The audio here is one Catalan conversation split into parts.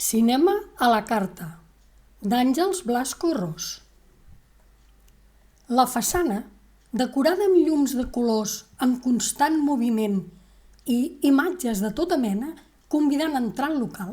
Cinema a la carta, d'Àngels Blasco Ros. La façana, decorada amb llums de colors en constant moviment i imatges de tota mena convidant a entrar al local,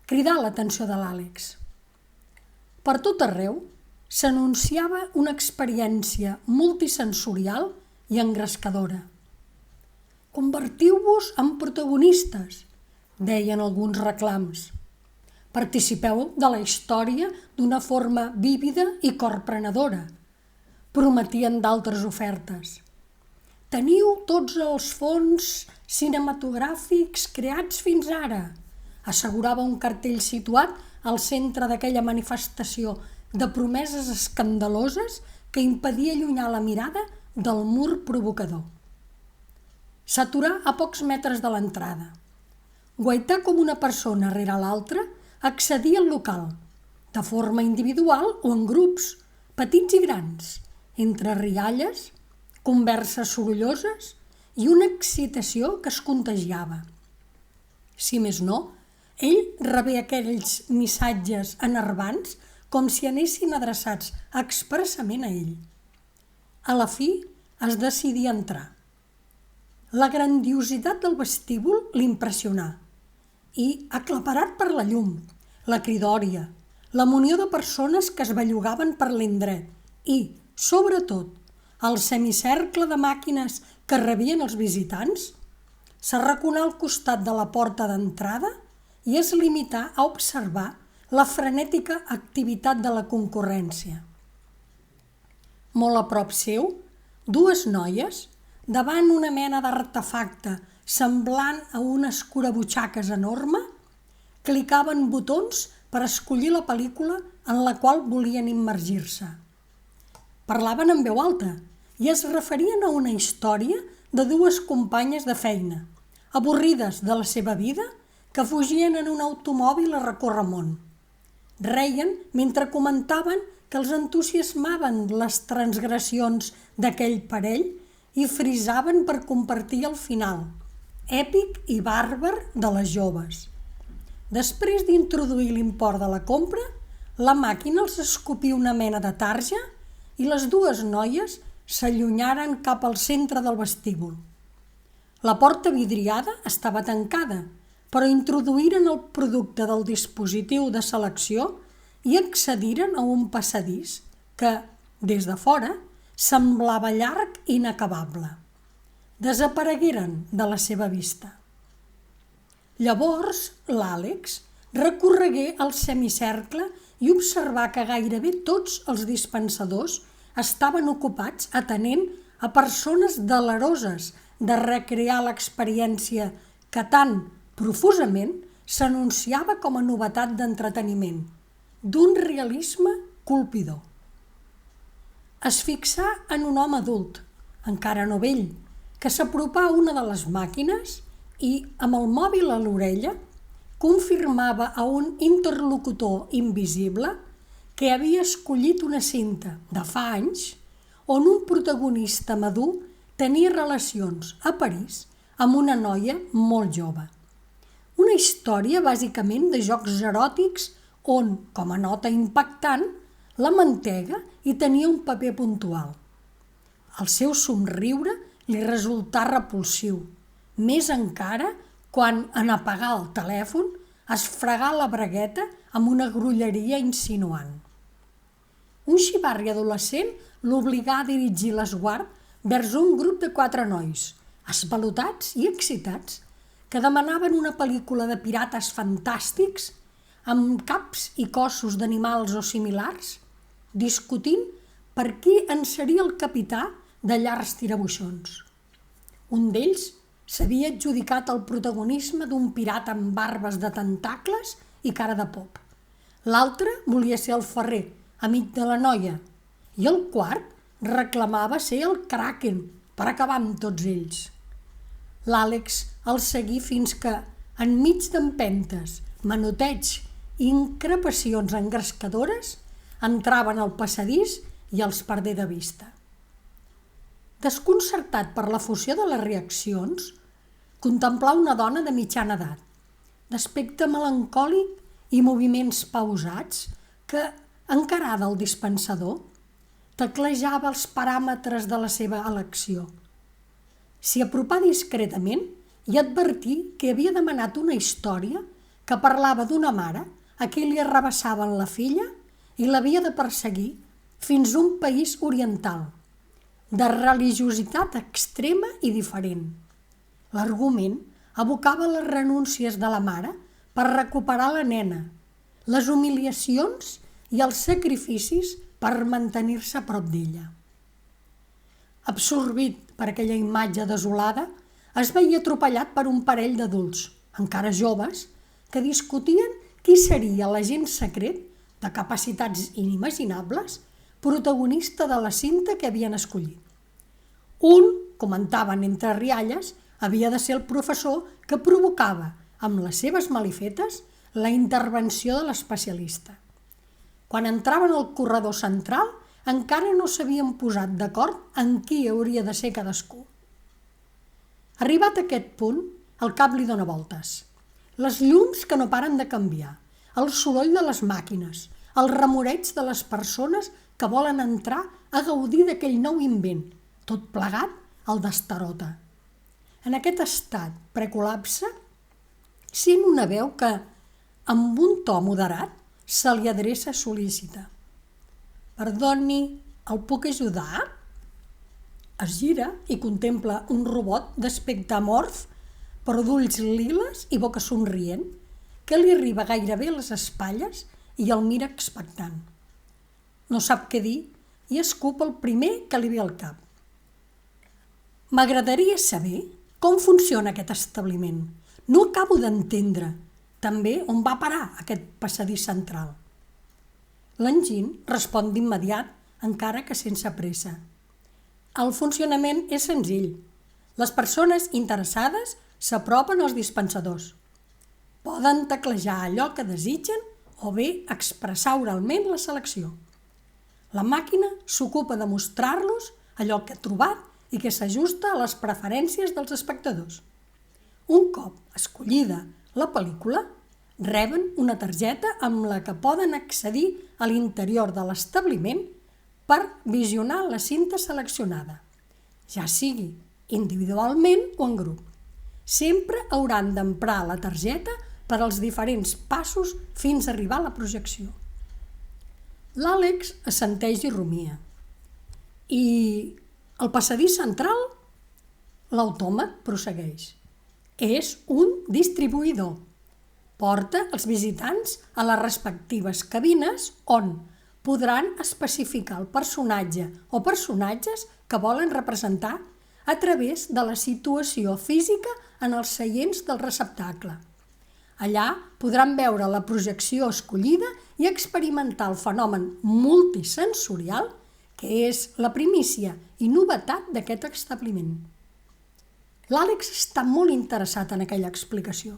cridà l'atenció de l'Àlex. Per tot arreu s'anunciava una experiència multisensorial i engrescadora. Convertiu-vos en protagonistes, deien alguns reclams. Participeu de la història d'una forma vívida i corprenedora, prometien d'altres ofertes. Teniu tots els fons cinematogràfics creats fins ara, assegurava un cartell situat al centre d'aquella manifestació de promeses escandaloses que impedia allunyar la mirada del mur provocador. S'aturà a pocs metres de l'entrada. Guaitar com una persona rere l'altra, accedia al local, de forma individual o en grups, petits i grans, entre rialles, converses sorolloses i una excitació que es contagiava. Si més no, ell rebé aquells missatges enervants com si anessin adreçats expressament a ell. A la fi es decidí a entrar. La grandiositat del vestíbul l'impressionà i, aclaparat per la llum, la cridòria, la munió de persones que es bellugaven per l'indret i, sobretot, el semicercle de màquines que rebien els visitants, s'arraconà al costat de la porta d'entrada i es limità a observar la frenètica activitat de la concurrència. Molt a prop seu, dues noies, davant una mena d'artefacte semblant a una escurabutxaques enorme, clicaven botons per escollir la pel·lícula en la qual volien immergir-se. Parlaven en veu alta i es referien a una història de dues companyes de feina, avorrides de la seva vida, que fugien en un automòbil a recórrer món. Reien mentre comentaven que els entusiasmaven les transgressions d'aquell parell i frisaven per compartir el final, èpic i bàrbar de les joves. Després d'introduir l'import de la compra, la màquina els escopí una mena de tarja i les dues noies s'allunyaren cap al centre del vestíbul. La porta vidriada estava tancada, però introduïren el producte del dispositiu de selecció i accediren a un passadís que, des de fora, semblava llarg i inacabable. Desaparegueren de la seva vista. Llavors, l'Àlex recorregué el semicercle i observà que gairebé tots els dispensadors estaven ocupats atenent a persones deleroses de recrear l'experiència que tan profusament s'anunciava com a novetat d'entreteniment, d'un realisme colpidor. Es fixà en un home adult, encara no vell, que s'apropà a una de les màquines i, amb el mòbil a l'orella, confirmava a un interlocutor invisible que havia escollit una cinta de fa anys on un protagonista madur tenia relacions a París amb una noia molt jove. Una història bàsicament de jocs eròtics on, com a nota impactant, la mantega hi tenia un paper puntual. El seu somriure li resultà repulsiu, més encara quan, en apagar el telèfon, es fregà la bragueta amb una grolleria insinuant. Un xivarri adolescent l'obligà a dirigir l'esguard vers un grup de 4 nois, esvalotats i excitats, que demanaven una pel·lícula de pirates fantàstics amb caps i cossos d'animals o similars, discutint per qui en seria el capità de llargs tirabuixons. Un d'ells s'havia adjudicat el protagonisme d'un pirata amb barbes de tentacles i cara de pop. L'altre volia ser el ferrer, amic de la noia, i el quart reclamava ser el Kraken per acabar amb tots ells. L'Àlex el seguí fins que, enmig d'empentes, manoteigs i increpacions engrescadores, entraven al passadís i els perdé de vista. Desconcertat per la fusió de les reaccions, contemplà una dona de mitjana edat, d'aspecte melancòlic i moviments pausats que, encarada el dispensador, teclejava els paràmetres de la seva elecció. S'hi apropà discretament i advertí que havia demanat una història que parlava d'una mare a qui li arrabassaven la filla i l'havia de perseguir fins a un país oriental, de religiositat extrema i diferent. L'argument evocava les renúncies de la mare per recuperar la nena, les humiliacions i els sacrificis per mantenir-se a prop d'ella. Absorbit per aquella imatge desolada, es veia atropellat per un parell d'adults, encara joves, que discutien qui seria l'agent secret, de capacitats inimaginables, protagonista de la cinta que havien escollit. Un, comentaven entre rialles, havia de ser el professor que provocava, amb les seves malifetes, la intervenció de l'especialista. Quan entraven al corredor central, encara no s'havien posat d'acord en qui hauria de ser cadascú. Arribat a aquest punt, el cap li dóna voltes. Les llums que no paren de canviar, el soroll de les màquines, el remoreig de les persones que volen entrar a gaudir d'aquell nou invent, tot plegat el destarota. En aquest estat precol·lapse, sent una veu que, amb un to moderat, se li adreça sol·lícita. «Perdoni, el puc ajudar?» Es gira i contempla un robot d'aspecte amorf, però d'ulls liles i boca somrient, que li arriba gairebé a les espatlles i el mira expectant. No sap què dir i escup el primer que li ve al cap. «M'agradaria saber com funciona aquest establiment. No acabo d'entendre també on va parar aquest passadís central». L'enginy respon d'immediat, encara que sense pressa. El funcionament és senzill. Les persones interessades s'apropen als dispensadors. Poden teclejar allò que desitgen o bé expressar oralment la selecció. La màquina s'ocupa de mostrar-los allò que ha trobat i que s'ajusta a les preferències dels espectadors. Un cop escollida la pel·lícula, reben una targeta amb la que poden accedir a l'interior de l'establiment per visionar la cinta seleccionada, ja sigui individualment o en grup. Sempre hauran d'emprar la targeta per als diferents passos fins a arribar a la projecció. L'Àlex assenteix i rumia. I el passadís central? L'autòmat prossegueix. És un distribuïdor. Porta els visitants a les respectives cabines on podran especificar el personatge o personatges que volen representar a través de la situació física en els seients del receptacle. Allà podran veure la projecció escollida i experimentar el fenomen multisensorial que és la primícia i novetat d'aquest establiment. L'Àlex està molt interessat en aquella explicació.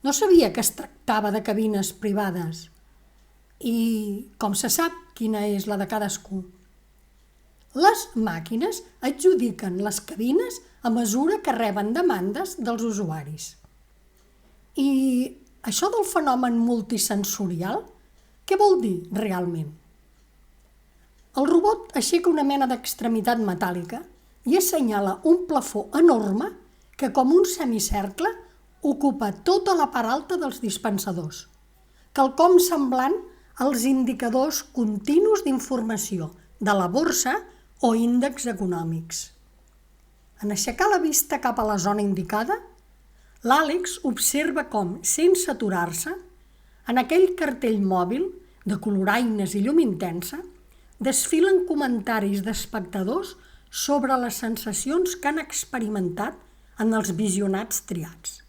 No sabia que es tractava de cabines privades i, com se sap, quina és la de cadascú. Les màquines adjudiquen les cabines a mesura que reben demandes dels usuaris. I això del fenomen multisensorial, què vol dir realment? El robot aixeca una mena d'extremitat metàl·lica i assenyala un plafó enorme que, com un semicercle, ocupa tota la part alta dels dispensadors, quelcom semblant als indicadors continus d'informació de la borsa o índexs econòmics. En aixecar la vista cap a la zona indicada, l'Àlex observa com, sense aturar-se, en aquell cartell mòbil de coloraines i llum intensa, desfilen comentaris d'espectadors sobre les sensacions que han experimentat en els visionats triats.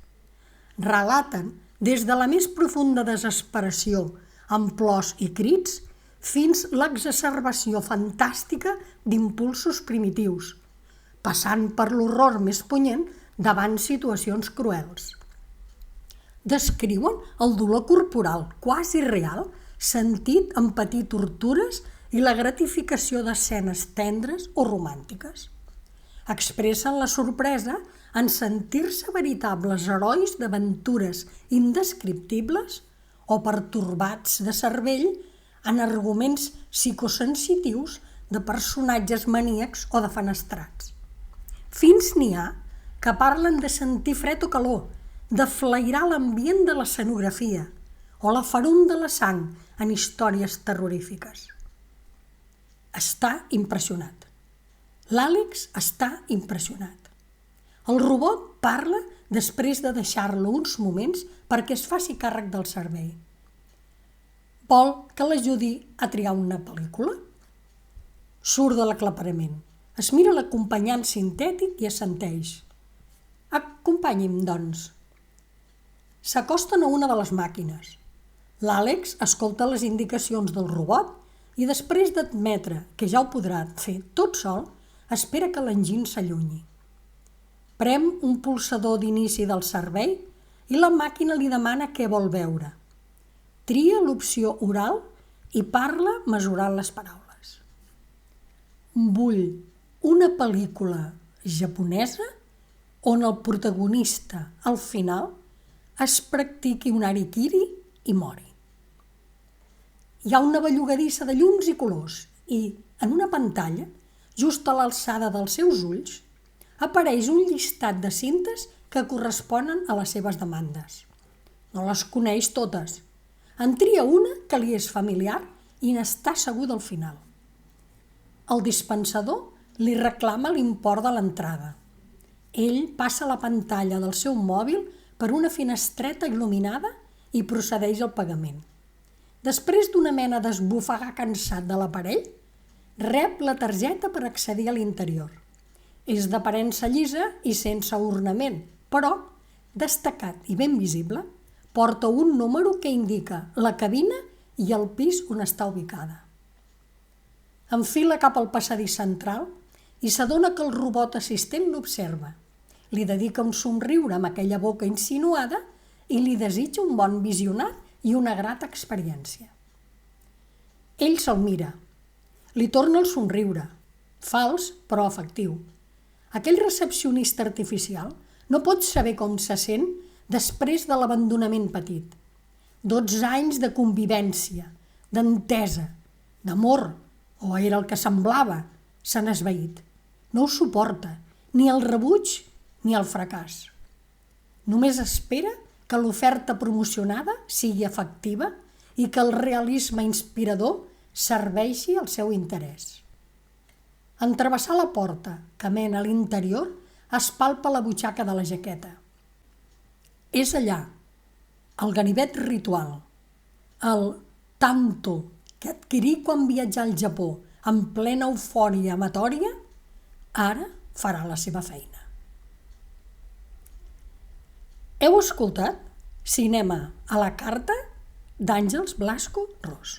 Relaten des de la més profunda desesperació, amb plors i crits, fins l'exacerbació fantàstica d'impulsos primitius, passant per l'horror més punyent davant situacions cruels. Descriuen el dolor corporal quasi real sentit en patir tortures i la gratificació d'escenes tendres o romàntiques. Expressen la sorpresa en sentir-se veritables herois d'aventures indescriptibles o pertorbats de cervell en arguments psicosensitius de personatges maníacs o defenestrats. Fins n'hi ha que parlen de sentir fred o calor, de flairar l'ambient de l'escenografia o la ferum de la sang en històries terrorífiques. Està impressionat. L'Àlex està impressionat. El robot parla després de deixar-lo uns moments perquè es faci càrrec del servei. Vol que l'ajudi a triar una pel·lícula? Surt de l'aclaparament, es mira l'acompanyant sintètic i assenteix. Acompanyi'm, doncs. S'acosten a una de les màquines. L'Àlex escolta les indicacions del robot i després d'admetre que ja ho podrà fer tot sol, espera que l'enginy s'allunyi. Prem un pulsador d'inici del servei i la màquina li demana què vol veure. Tria l'opció oral i parla mesurant les paraules. Vull una pel·lícula japonesa on el protagonista, al final, es practiqui un harikiri i mori. Hi ha una bellugadissa de llums i colors i, en una pantalla, just a l'alçada dels seus ulls, apareix un llistat de cintes que corresponen a les seves demandes. No les coneix totes. En tria una que li és familiar i n'està segur del final. El dispensador li reclama l'import de l'entrada. Ell passa la pantalla del seu mòbil per una finestreta il·luminada i procedeix al pagament. Després d'una mena d'esbufegar cansat de l'aparell, rep la targeta per accedir a l'interior. És d'aparença llisa i sense ornament, però, destacat i ben visible, porta un número que indica la cabina i el pis on està ubicada. Enfila cap al passadís central i s'adona que el robot assistent l'observa. Li dedica un somriure amb aquella boca insinuada i li desitja un bon visionat i una grata experiència. Ell se'l mira. Li torna el somriure, fals però efectiu. Aquell recepcionista artificial no pot saber com se sent després de l'abandonament patit. 12 anys de convivència, d'entesa, d'amor, o era el que semblava, s'han esvaït. No ho suporta, ni el rebuig ni el fracàs. Només espera que l'oferta promocionada sigui efectiva i que el realisme inspirador serveixi al seu interès. En travessar la porta que mena a l'interior, es palpa la butxaca de la jaqueta. És allà, el ganivet ritual, el tanto que adquirí quan viatjà al Japó en plena eufòria amatòria, ara farà la seva feina. Heu escoltat Cinema a la carta d'Àngels Blasco Ros.